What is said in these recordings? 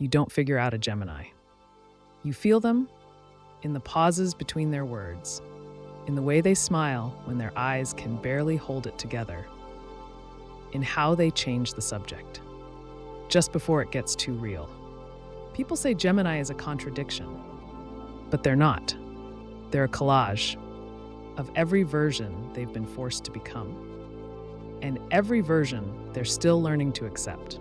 you don't figure out a Gemini. You feel them in the pauses between their words, in the way they smile when their eyes can barely hold it together, in how they change the subject, just before it gets too real. People say Gemini is a contradiction, but they're not. They're a collage of every version they've been forced to become, and every version they're still learning to accept.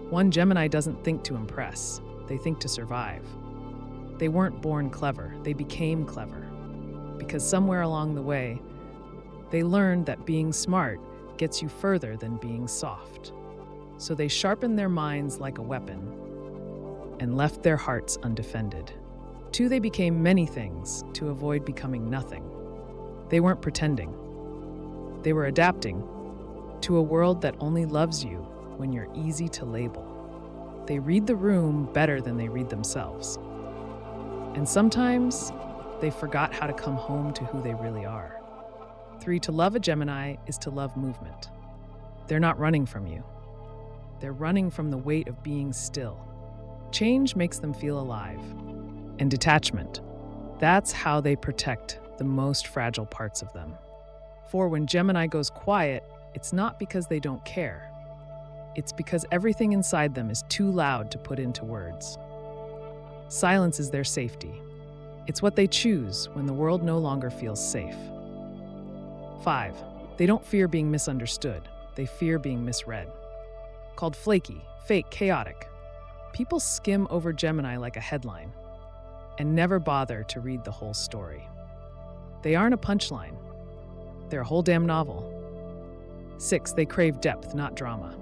One Gemini doesn't think to impress, they think to survive. They weren't born clever, they became clever, because somewhere along the way, they learned that being smart gets you further than being soft. So they sharpened their minds like a weapon and left their hearts undefended. Two, they became many things to avoid becoming nothing. They weren't pretending. They were adapting to a world that only loves you when you're easy to label. They read the room better than they read themselves. And sometimes they forgot how to come home to who they really are. 3, to love a Gemini is to love movement. They're not running from you. They're running from the weight of being still. Change makes them feel alive. And detachment, that's how they protect the most fragile parts of them. 4, when Gemini goes quiet, it's not because they don't care. It's because everything inside them is too loud to put into words. Silence is their safety. It's what they choose when the world no longer feels safe. 5, they don't fear being misunderstood. They fear being misread. Called flaky, fake, chaotic. People skim over Gemini like a headline and never bother to read the whole story. They aren't a punchline. They're a whole damn novel. 6, they crave depth, not drama.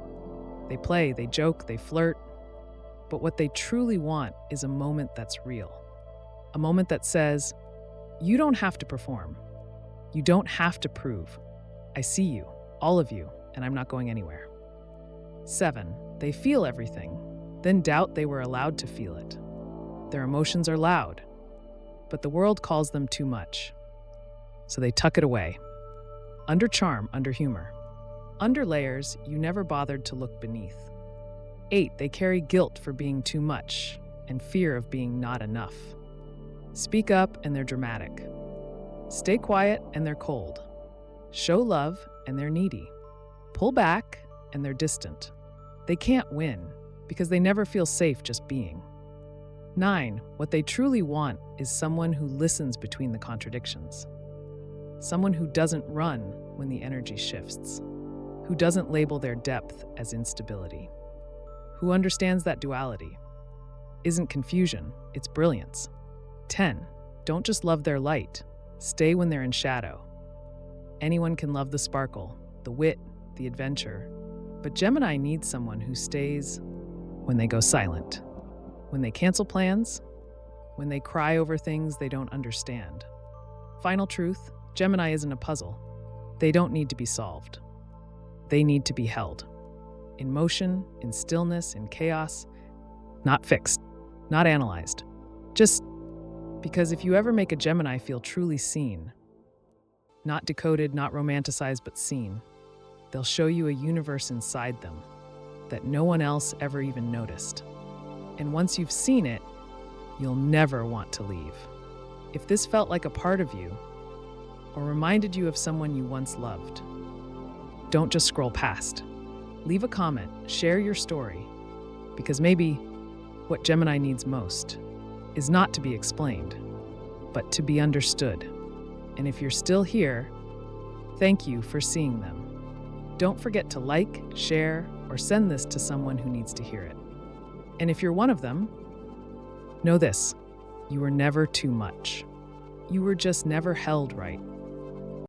They play, they joke, they flirt. But what they truly want is a moment that's real. A moment that says, you don't have to perform. You don't have to prove. I see you, all of you, and I'm not going anywhere. 7, they feel everything, then doubt they were allowed to feel it. Their emotions are loud, but the world calls them too much. So they tuck it away. Under charm, under humor. Under layers you never bothered to look beneath. 8, they carry guilt for being too much and fear of being not enough. Speak up and they're dramatic. Stay quiet and they're cold. Show love and they're needy. Pull back and they're distant. They can't win because they never feel safe just being. 9, what they truly want is someone who listens between the contradictions. Someone who doesn't run when the energy shifts. Who doesn't label their depth as instability. Who understands that duality isn't confusion, it's brilliance. 10, don't just love their light. Stay when they're in shadow. Anyone can love the sparkle, the wit, the adventure, but Gemini needs someone who stays when they go silent, when they cancel plans, when they cry over things they don't understand. Final truth, Gemini isn't a puzzle. They don't need to be solved. They need to be held. In motion, in stillness, in chaos, not fixed, not analyzed. Just because if you ever make a Gemini feel truly seen, not decoded, not romanticized, but seen, they'll show you a universe inside them that no one else ever even noticed. And once you've seen it, you'll never want to leave. If this felt like a part of you, or reminded you of someone you once loved, don't just scroll past. Leave a comment, share your story, because maybe what Gemini needs most is not to be explained, but to be understood. And if you're still here, thank you for seeing them. Don't forget to like, share, or send this to someone who needs to hear it. And if you're one of them, know this, you were never too much. You were just never held right.